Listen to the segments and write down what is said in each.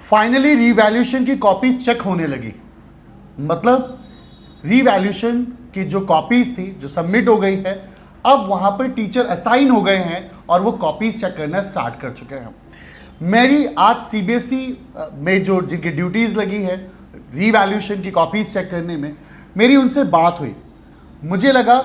Finally revaluation की copies check होने लगी। मतलब रीवैल्यूएशन की जो कॉपीज थी जो सबमिट हो गई है, अब वहां पर टीचर असाइन हो गए हैं और वो कॉपीज चेक करना स्टार्ट कर चुके हैं। मेरी आज सीबीएसई में जो जिनकी ड्यूटीज लगी है रीवैल्यूएशन की कॉपीज चेक करने में, मेरी उनसे बात हुई। मुझे लगा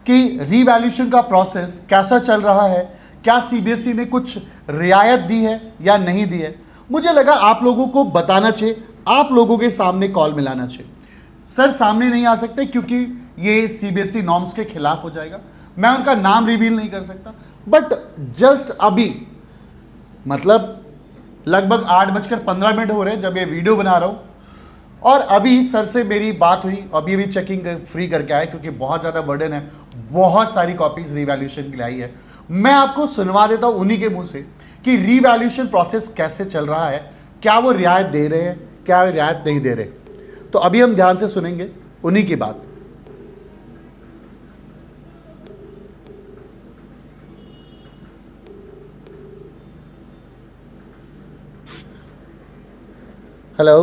कि रीवैल्यूएशन का प्रोसेस कैसा चल रहा है, क्या सीबीएसई ने कुछ रियायत दी है या नहीं दी है। मुझे लगा आप लोगों को बताना चाहिए, आप लोगों के सामने कॉल मिलाना चाहिए। सर सामने नहीं आ सकते क्योंकि ये सीबीएसई नॉर्म्स के खिलाफ हो जाएगा, मैं उनका नाम रिवील नहीं कर सकता। बट जस्ट अभी मतलब लगभग 8:15 हो रहे हैं जब ये वीडियो बना रहा हूँ, और अभी सर से मेरी बात हुई, अभी अभी चेकिंग फ्री करके आए क्योंकि बहुत ज़्यादा बर्डन है, बहुत सारी कॉपीज रीवैल्यूएशन के लिए आई है। मैं आपको सुनवा देता हूँ उन्हीं के मुंह से कि रीवैल्यूएशन प्रोसेस कैसे चल रहा है, क्या वो रियायत दे रहे हैं, क्या वो रियायत नहीं दे रहे। तो अभी हम ध्यान से सुनेंगे उन्हीं की बात। Hello,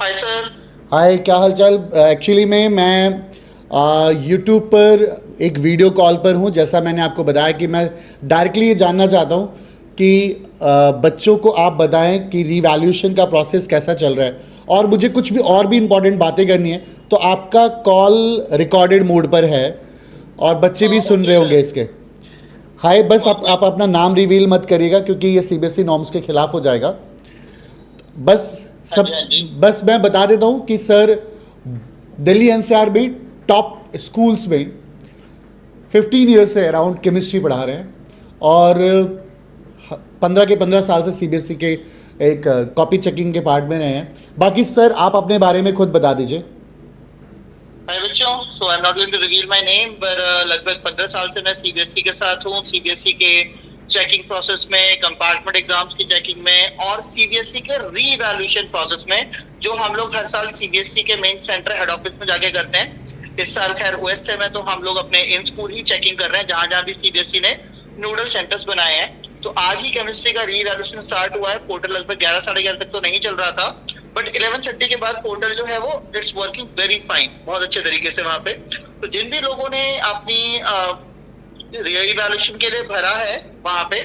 hi sir. हाय, क्या हाल चाल। एक्चुअली मैं यूट्यूब पर एक वीडियो कॉल पर हूँ। जैसा मैंने आपको बताया कि मैं डायरेक्टली ये जानना चाहता हूँ कि बच्चों को आप बताएं कि रीवैल्यूएशन का प्रोसेस कैसा चल रहा है, और मुझे कुछ भी और भी इंपॉर्टेंट बातें करनी है। तो आपका कॉल रिकॉर्डेड मोड पर है और बच्चे भी सुन रहे होंगे इसके। हाय, बस आप अपना नाम रिवील मत करिएगा क्योंकि ये सीबीएसई नॉर्म्स के खिलाफ हो जाएगा। बस मैं बता देता हूँ कि सर दिल्ली एनसीआर में टॉप स्कूल्स में 15 ईयर्स से अराउंड केमिस्ट्री पढ़ा रहे हैं, और 15 के 15 साल से सीबीएसई के एक कॉपी चेकिंग के पार्ट में रहे हैं। बाकी सर आप अपने बारे में खुद बता दीजिए। हाय बच्चों, so I am not going to reveal my name, पर लगभग 15 साल से मैं सीबीएसई के साथ हूँ। सीबीएसई के चेकिंग प्रोसेस में, कंपार्टमेंट एग्जाम्स की चेकिंग में, और सीबीएसई के रीवैल्यूएशन प्रोसेस में, जो हम लोग हर साल सीबीएसई के मेन सेंटर हेड ऑफिस में जाके करते हैं। इस साल खैर ओएस में, तो हम लोग अपने इन स्कूल ही चेकिंग कर रहे हैं जहां जहां भी सीबीएसई ने नोडल सेंटर्स बनाए हैं। तो आज ही केमिस्ट्री का रीवैल्यूएशन स्टार्ट हुआ है। पोर्टल लगभग 11 साढ़े 11 तक तो नहीं चल रहा था, बट 11:30 के बाद पोर्टल जो है वो इट्स वर्किंग वेरी फाइन, बहुत अच्छे तरीके से वहां पे। तो जिन भी लोगों ने अपनी रीवैल्यूएशन के लिए भरा है वहां पे,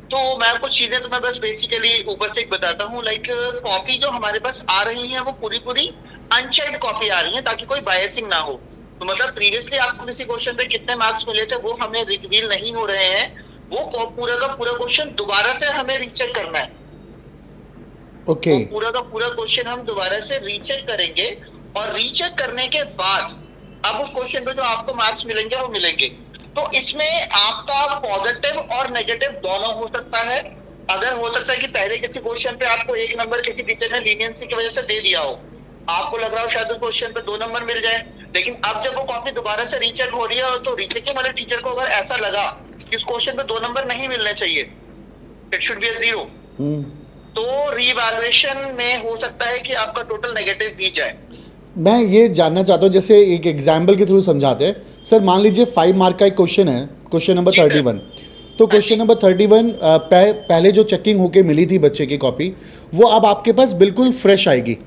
तो मैं कुछ चीजें तो मैं बस बेसिकली ऊपर से बताता हूँ। लाइक कॉपी जो हमारे पास आ रही है वो पूरी पूरी अनचेक्ड कॉपी आ रही है ताकि कोई बायसिंग ना हो। तो मतलब प्रीवियसली आपको किसी क्वेश्चन पे कितने मार्क्स मिले थे वो हमें रिवील नहीं हो रहे हैं। वो पूरा का पूरा क्वेश्चन दोबारा से हमें रीचेक करना है। ओके, तो पूरा का पूरा क्वेश्चन हम दोबारा से रीचेक करेंगे, और रीचेक करने के बाद अब उस क्वेश्चन पे जो आपको मार्क्स मिलेंगे वो मिलेंगे। तो इसमें आपका पॉजिटिव और नेगेटिव दोनों हो सकता है। अगर हो सकता है कि पहले किसी क्वेश्चन पे आपको 1 नंबर किसी टीचर ने लीनियंसी की वजह से दे दिया हो, आपको लग रहा हो शायद उस क्वेश्चन पे 2 नंबर मिल जाए, लेकिन अब जब वो कॉपी दोबारा से रीचेक हो रही है, तो रीचेकिंग वाले टीचर को अगर ऐसा लगा कि उस क्वेश्चन पे 2 नंबर नहीं मिलने चाहिए, इट शुड बी 0, तो रीवैल्यूएशन में हो सकता है कि आपका टोटल नेगेटिव भी जाए। मैं ये जानना चाहता हूँ, जैसे एक एग्जाम्पल के थ्रू समझाते हैं। सर मान लीजिए 5 मार्क का एक क्वेश्चन है, क्वेश्चन नंबर 31। तो क्वेश्चन नंबर 31 पहले जो चेकिंग होके मिली थी बच्चे की कॉपी, वो अब आपके पास बिल्कुल फ्रेश आएगी।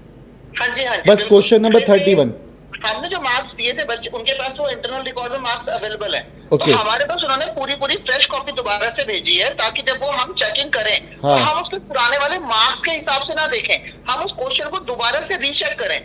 हाँ जी, हाँ जी, बस क्वेश्चन नंबर 31 हमने जो मार्क्स दिए थे बच्चे, उनके पास वो इंटरनल रिकॉर्ड में मार्क्स अवेलेबल है। Okay. तो हमारे पास उन्होंने पूरी पूरी फ्रेश कॉपी दोबारा से भेजी है, ताकि जब वो हम चेकिंग करें तो हम उसके पुराने वाले मार्क्स के हिसाब से ना देखें, हम उस क्वेश्चन को दोबारा से रीचेक करें,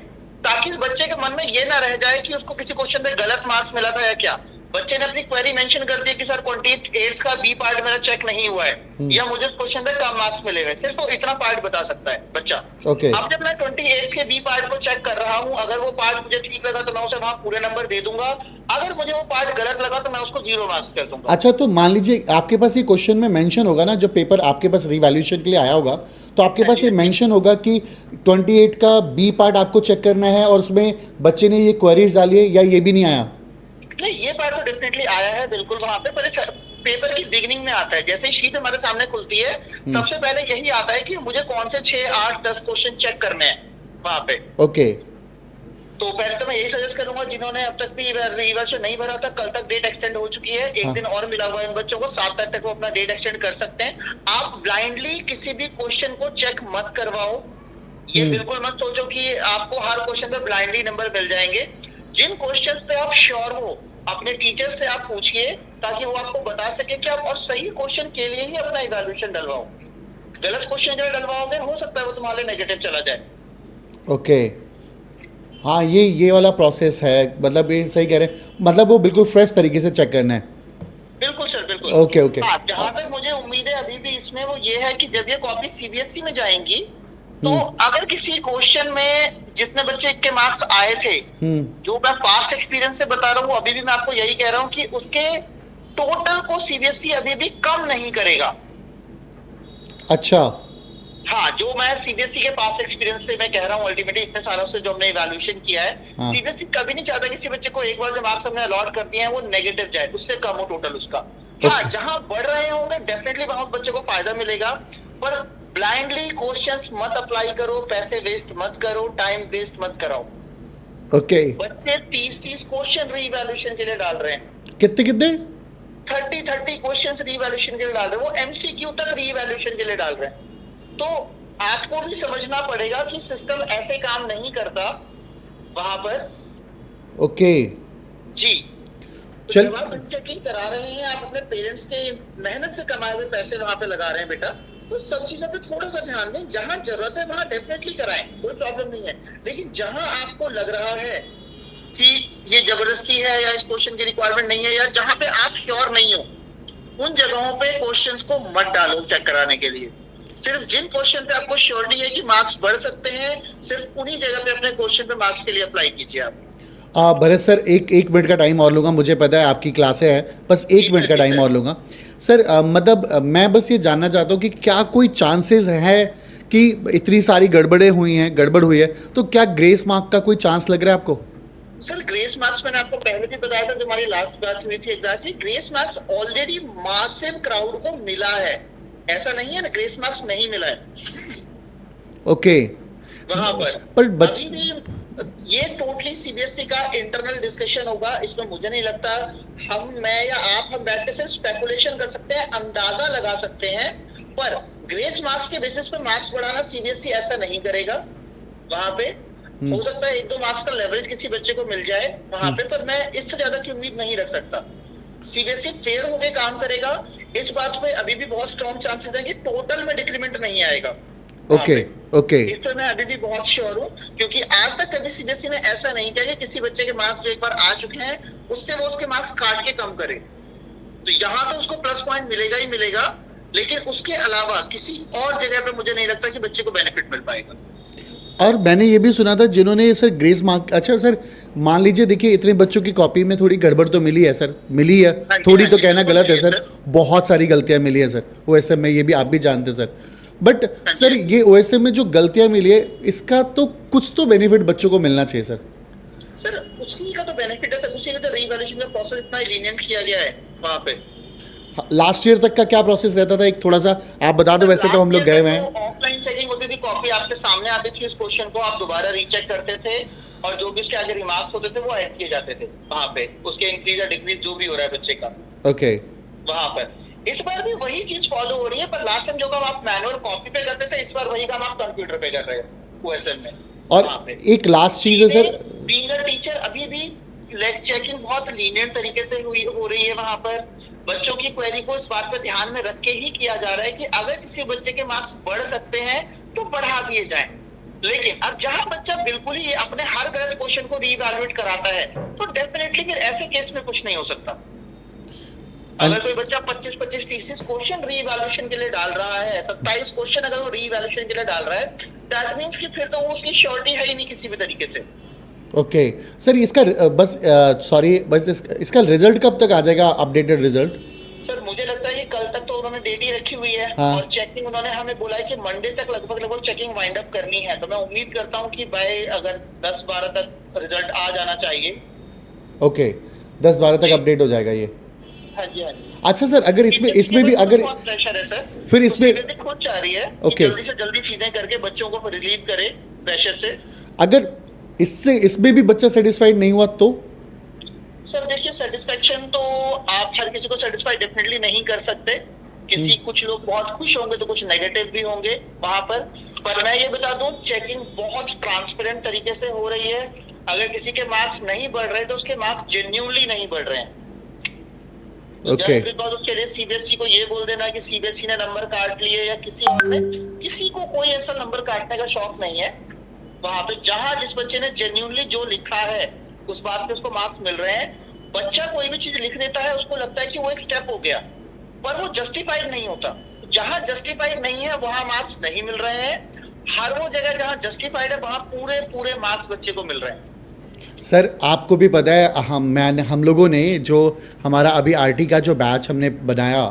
ताकि बच्चे के मन में ये ना रह जाए कि उसको किसी क्वेश्चन में गलत मार्क्स मिला था या क्या। बच्चे ने अपनी क्वेरी मेंशन कर दी कि सर 28 का बी पार्ट मेरा चेक नहीं हुआ है, या मुझे इस क्वेश्चन पे कम मार्क्स मिले हुए, सिर्फ वो इतना पार्ट बता सकता है बच्चा। अब जब मैं 28 के बी पार्ट को चेक कर रहा हूँ, अगर वो पार्ट मुझे ठीक लगा तो मैं उसे वहां पूरे नंबर दे दूंगा, अगर मुझे वो पार्ट गलत लगा तो मैं उसको 0 मार्क्स कर दूंगा। अच्छा, तो मान लीजिए आपके पास ये क्वेश्चन में मेंशन होगा ना, जब पेपर आपके पास रिवैल्यूएशन के लिए आया होगा, तो आपके पास ये मेंशन होगा कि 28 का बी पार्ट आपको चेक करना है, और उसमें बच्चे ने ये क्वेरीज डाली है, या ये भी नहीं आया? नहीं, ये पार्ट तो डेफिनेटली आया है बिल्कुल वहां पे, पर पेपर की बिगिनिंग में आता है। जैसे ही शीट हमारे सामने खुलती है, सबसे पहले यही आता है कि मुझे कौन से 6, 8, 10 क्वेश्चन चेक करने हैं वहां पे। ओके, तो पहले तो मैं यही सजेस्ट करूंगा, जिन्होंने अब तक भी रीवर्शन नहीं भरा था, कल तक डेट एक्सटेंड हो चुकी है, एक हाँ। दिन और मिला हुआ है इन बच्चों को, 7 तारीख तक वो अपना डेट एक्सटेंड कर सकते हैं। आप ब्लाइंडली किसी भी क्वेश्चन को चेक मत करवाओ, ये बिल्कुल मत सोचो कि आपको हर क्वेश्चन पे ब्लाइंडली नंबर मिल जाएंगे। जिन क्वेश्चन पे आप श्योर हो, अपने टीचर से आप पूछिए, ताकि वो आपको बता सके कि आप और सही क्वेश्चन के लिए ही अपना इवैल्यूएशन डलवाओ। गलत क्वेश्चन जो डलवाओगे, हो सकता है वो तुम्हारे नेगेटिव चला जाए। ओके, हाँ ये वाला प्रोसेस है, मतलब ये सही कह रहे हैं, मतलब वो बिल्कुल फ्रेश तरीके से चेक करना है। बिल्कुल सर, बिल्कुल। ओके। हाँ, जहाँ तक मुझे उम्मीद है अभी भी इसमें, वो ये है कि जब ये कॉपी सीबीएसई में जाएंगी, तो अगर किसी क्वेश्चन में जितने बच्चे के मार्क्स आए थे, जो मैं पास्ट एक्सपीरियंस से बता रहा हूँ, अभी भी मैं आपको यही कह रहा हूँ कि उसके टोटल को सीबीएसई अभी भी कम नहीं करेगा। अच्छा, हाँ, जो मैं सीबीएसई के पास एक्सपीरियंस से मैं कह रहा हूँ, अल्टीमेटली इतने सालों से जो हमने इवैल्यूएशन किया है, हाँ। सीबीएसई कभी नहीं चाहता किसी बच्चे को एक बार जो मार्क्स हमने अलॉट कर दिए हैं वो नेगेटिव जाए, उससे कम हो टोटल उसका। हाँ, जहां बढ़ रहे होंगे डेफिनेटली वहां बच्चे को फायदा मिलेगा, पर ब्लाइंडली क्वेश्चंस मत अप्लाई करो, पैसे वेस्ट मत करो, टाइम वेस्ट मत कराओ। ओके। बच्चे 30 क्वेश्चन रीवैल्यूएशन के लिए डाल रहे हैं। कितने 30 क्वेश्चंस रीवैल्यूएशन के लिए डाल रहे हैं, वो एमसीक्यू तक रीवैल्यूएशन के लिए डाल रहे हैं। तो आपको भी समझना पड़ेगा कि सिस्टम ऐसे काम नहीं करता वहां पर। ओके जी, तो चल, जब आप चेकिंग करा रहे हैं, आप अपने पेरेंट्स के मेहनत से कमाए हुए पैसे वहां पे लगा रहे हैं बेटा, तो सब चीजों पे थोड़ा सा ध्यान दें। जहां जरूरत है वहां डेफिनेटली कराएं, कोई प्रॉब्लम नहीं है। लेकिन जहां आपको लग रहा है कि ये जबरदस्ती है या इस क्वेश्चन की रिक्वायरमेंट नहीं है, या जहां पे आप श्योर नहीं हो, उन जगहों पे क्वेश्चंस को मत डालो चेक कराने के लिए। सिर्फ जिन क्वेश्चन पे आपको श्योरिटी है कि मार्क्स बढ़ सकते हैं, सिर्फ उन्हीं जगह पे अपने क्वेश्चन पे मार्क्स के लिए अप्लाई कीजिए आप। भरत सर, एक मिनट का टाइम और लूँगा, मुझे पता है आपकी क्लासें है, बस एक मिनट का टाइम और लूँगा सर। मतलब मैं बस ये जानना चाहता हूँ कि क्या कोई चांसेस है कि इतनी सारी गड़बड़ हुई है, तो क्या ग्रेस मार्क का कोई चांस लग रहा है आपको? सर, ग्रेस मार्क्स मैंने आपको पहले भी बताया था, जो हमारी लास्ट बात हुई थी exactly, grace marks already massive crowd को मिला है, ऐसा नहीं है ना ग्रेस मार्क्स नहीं मिला है। ओके, वहां पर अभी भी ये टोटली सीबीएसई का इंटरनल डिस्कशन होगा, इसमें मुझे नहीं लगता मैं या हम बैठ के सिर्फ स्पेकुलेशन कर सकते हैं, अंदाजा लगा सकते हैं, पर ग्रेस मार्क्स के बेसिस पे मार्क्स बढ़ाना सीबीएसई ऐसा नहीं करेगा। वहां पे हो सकता है 1-2 मार्क्स का लेवरेज किसी बच्चे को मिल जाए वहां पे, पर मैं इससे ज्यादा की उम्मीद नहीं रख सकता। सीबीएसई फेयर होके काम करेगा, इस बात पे अभी भी बहुत स्ट्रॉन्ग चांसेस है कि टोटल में डिक्रीमेंट नहीं आएगा। ओके, इस पे मैं अभी भी बहुत श्योर हूँ, क्योंकि आज तक कभी सीबीएसई ने ऐसा नहीं किया कि किसी बच्चे के मार्क्स जो एक बार आ चुके हैं उससे वो उसके मार्क्स काट के कम करे। तो यहाँ तो उसको प्लस पॉइंट मिलेगा ही मिलेगा, लेकिन उसके अलावा किसी और जगह पे मुझे नहीं लगता कि बच्चे को बेनिफिट मिल पाएगा। और मैंने ये भी सुना था जिन्होंने सर ग्रेस मार्क, अच्छा सर मान लीजिए, देखिए इतने बच्चों की कॉपी में थोड़ी गड़बड़ तो मिली है सर, मिली है, थोड़ी तो कहना गलत है सर, बहुत सारी गलतियां मिली है सर ओएसएम में, ये भी आप भी जानते हैं सर। बट सर ये ओएसएम में जो गलतियां मिली है, इसका तो कुछ तो बेनिफिट बच्चों को मिलना चाहिए सर। सर उसी का तो बेनिफिट है सर, उसी का तो रीवैल्यूएशन का प्रोसेस इतना लीनियंट किया गया है वहां पे। लास्ट ईयर तक का क्या प्रोसेस रहता था, एक थोड़ा सा आप बता दो, वैसे तो हम लोग गए हुए हैं। ऑफलाइन चेकिंग होती थी, कॉपी आपके सामने आती थी, उस क्वेश्चन को आप दोबारा रीचेक करते थे, और जो भी उसके आगे रिमार्क्स होते थे वो ऐड किए जाते थे वहां पे, उसके इंक्रीज या डिक्रीज जो भी हो रहा है बच्चे का। ओके, वहां पर इस बार भी वही चीज फॉलो हो रही है, पर लास्ट टाइम जो काम आप मैनुअल कॉपी पे करते थे, इस बार वही काम आप कंप्यूटर पे कर रहे हो ओएसएम में। और एक लास्ट चीज है सर, बीइंग अ टीचर अभी भी चेकिंग बहुत लीनियंट तरीके से हो रही है वहां पर। बच्चों की क्वेरी को इस बात पर ध्यान में रख के ही किया जा रहा है कि अगर किसी बच्चे के मार्क्स बढ़ सकते हैं तो बढ़ा दिए जाएं। लेकिन अब जहां बच्चा बिल्कुल ही अपने हर गलत क्वेश्चन को रीवैल्यूएट कराता है, तो डेफिनेटली फिर ऐसे केस में कुछ नहीं हो सकता। अगर कोई बच्चा 25-25, 30 क्वेश्चन रीवैल्यूएशन के लिए डाल रहा है, 27 क्वेश्चन अगर वो रीवैल्यूएशन के लिए डाल रहा है, दैट मींस कि फिर तो वो उसकी श्योरिटी है ही नहीं किसी भी तरीके से। ओके सर, इसका इसका रिजल्ट कब तक आ जाएगा, अपडेटेड रिजल्ट? सर मुझे लगता है कि कल तक तो उन्होंने डेट ही रखी हुई है। हाँ। और चेकिंग उन्होंने हमें बोला है कि मंडे तक लगभग चेकिंग वाइंड अप करनी है, तो मैं उम्मीद करता हूँ कि बाय अगर 10-12 तक रिजल्ट आ जाना चाहिए। ओके, 10-12 तक अपडेट हो जाएगा ये। हाँ जी, हाँ जी। अच्छा सर, अगर इसमें भी अगर बहुत प्रेशर है सर, फिर इसमें तो खुद चाह रही है ओके, जल्दी से जल्दी चीजें करके बच्चों को रिलीव करे प्रेशर से। अगर इससे इसमें भी बच्चा सेटिस्फाइड नहीं हुआ तो सर देखिए, सेटिस्फेक्शन तो आप हर किसी को सेटिस्फाई डेफिनेटली नहीं कर सकते। किसी कुछ लोग बहुत खुश होंगे तो कुछ नेगेटिव भी होंगे वहां पर मैं ये बता दूं, चेकिंग बहुत ट्रांसपेरेंट तरीके से हो रही है। अगर किसी के मार्क्स नहीं बढ़ रहे तो उसके मार्क्स जेन्युइनली नहीं बढ़ रहे हैं। ओके जस्ट बिकॉज उसके लिए सीबीएसई को ये बोल देना कि सीबीएसई ने नंबर काट लिए या किसी और ने, किसी को कोई ऐसा नंबर काटने का शौक नहीं है। वहां पे जहां जिस बच्चे ने जेन्युइनली जो लिखा है उस बात पे उसको मार्क्स मिल रहे हैं। बच्चा कोई भी चीज लिख देता है, उसको लगता है कि वो एक स्टेप हो गया, पर वो जस्टिफाइड नहीं होता। जहां जस्टिफाइड नहीं है वहां मार्क्स नहीं मिल रहे हैं। हर वो जगह जहां जस्टिफाइड है वहां पूरे पूरे मार्क्स बच्चे को मिल रहे हैं। सर आपको भी पता है हम लोगों ने जो हमारा अभी आरटी का जो बैच हमने बनाया,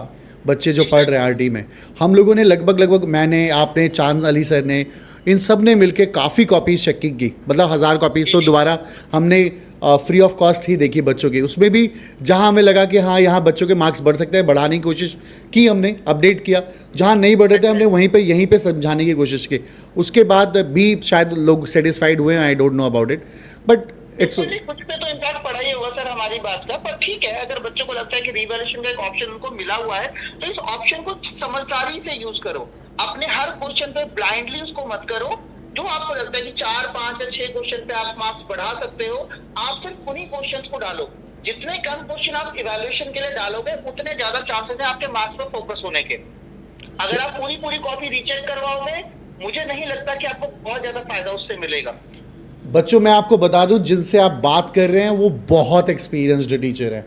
बच्चे जो पढ़ रहे हैं आरटी में, हम लोगों ने लगभग मैंने, आपने, चांद अली सर ने, इन सब ने मिलके काफ़ी कॉपीज चेकिंग की। मतलब 1000 कॉपीज़ तो दोबारा हमने फ्री ऑफ कॉस्ट ही देखी बच्चों की। उसमें भी जहां हमें लगा कि हाँ यहाँ बच्चों के मार्क्स बढ़ सकते हैं, बढ़ाने की कोशिश की हमने, अपडेट किया। जहां नहीं बढ़ रहे थे हमने यहीं पे समझाने की कोशिश की। उसके बाद भी शायद लोग सेटिस्फाइड हुए, I don't know about it, but it's कुछ पे तो इम्पैक्ट पड़ा ही होगा सर हमारी बात का। पर ठीक है, अगर बच्चों को लगता है कि रीवैल्यूएशन का एक ऑप्शन उनको मिला हुआ है तो इस ऑप्शन को समझदारी से यूज करो। अपने हर क्वेश्चन पे ब्लाइंडली उसको मत करो। जो आपको लगता है कि 4, 5 या 6 क्वेश्चन पे आप मार्क्स बढ़ा सकते हो, आप सिर्फ उन्हीं क्वेश्चंस को डालो। जितने कम क्वेश्चन आप इवैल्यूएशन के लिए डालोगे उतने ज्यादा चांसेस है आपके मार्क्स पर फोकस होने के। अगर आप पूरी कॉपी रीचेक करवाओगे, मुझे नहीं लगता कि आपको बहुत ज्यादा फायदा उससे मिलेगा। बच्चों मैं आपको बता दूं, जिनसे आप बात कर रहे हैं वो बहुत एक्सपीरियंस्ड टीचर है,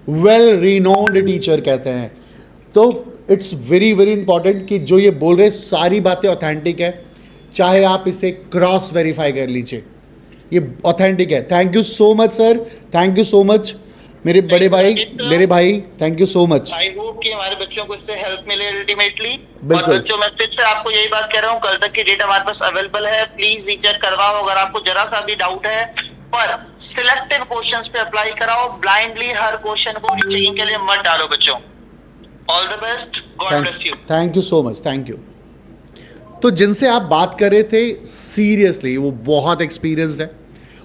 वेल रिनोन्ड टीचर कहते हैं। तो इट्स वेरी वेरी इंपॉर्टेंट कि जो ये बोल रहे हैं सारी बातें ऑथेंटिक है, चाहे आप इसे क्रॉस वेरीफाई कर लीजिए, ये ऑथेंटिक है। Thank you so much sir, thank you so much मेरे बड़े भाई, मेरे भाई, thank you so much. I hope कि हमारे बच्चों को इससे हेल्प मिले अल्टीमेटली। और बिल्कुल। बच्चों, मैं फिर से आपको यही बात कह रहा हूँ, कल तक की डेट हमारे पास अवेलेबल है। प्लीज रीचेक करवाओ अगर आपको जरा सा भी डाउट है, पर सिलेक्टिव क्वेश्चंस पे अप्लाई कराओ। ब्लाइंडली हर क्वेश्चन को रीचेकिंग के लिए मत डालो बच्चों। All the best, God bless you. Thank you so much, thank you. तो जिनसे आप बात कर रहे थे, सीरियसली वो बहुत एक्सपीरियंस्ड है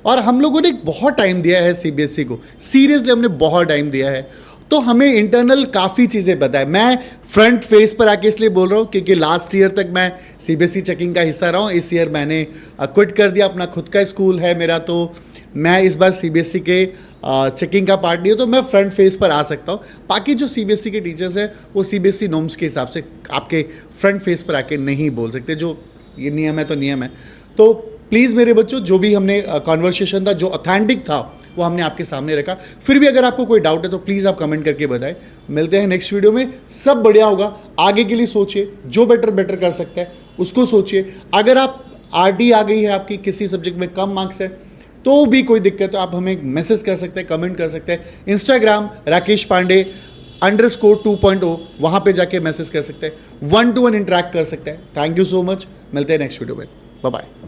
और हम लोगों ने बहुत टाइम दिया है सीबीएसई को, सीरियसली हमने बहुत टाइम दिया है। तो हमें इंटरनल काफ़ी चीज़ें पता है। मैं फ्रंट फेस पर आके इसलिए बोल रहा हूँ क्योंकि लास्ट ईयर तक मैं सीबीएसई चेकिंग का हिस्सा रहा हूँ। इस ईयर मैंने क्विट कर दिया, अपना खुद का स्कूल है मेरा, तो मैं इस बार सीबीएसई के चेकिंग का पार्ट नहीं हूँ, तो मैं फ्रंट फेस पर आ सकता हूँ। बाकी जो सीबीएसई के टीचर्स हैं वो सीबीएसई नॉर्म्स के हिसाब से आपके फ्रंट फेस पर आके नहीं बोल सकते। जो ये नियम है तो नियम है। तो प्लीज़ मेरे बच्चों, जो भी हमने कॉन्वर्सेशन था, जो ऑथेंटिक था, वो हमने आपके सामने रखा। फिर भी अगर आपको कोई डाउट है तो प्लीज़ आप कमेंट करके बताएं। मिलते हैं नेक्स्ट वीडियो में। सब बढ़िया होगा। आगे के लिए सोचिए, जो बेटर कर सकता है उसको सोचिए। अगर आप आरटी आ गई है, आपकी किसी सब्जेक्ट में कम मार्क्स है, तो भी कोई दिक्कत तो आप हमें मैसेज कर सकते हैं, कमेंट कर सकते हैं। इंस्टाग्राम राकेश पांडे _2.0, वहाँ पे जाके मैसेज कर सकते हैं, 1-to-1 इंटरेक्ट कर सकते हैं। Thank you so much. मिलते हैं नेक्स्ट वीडियो में। Bye bye.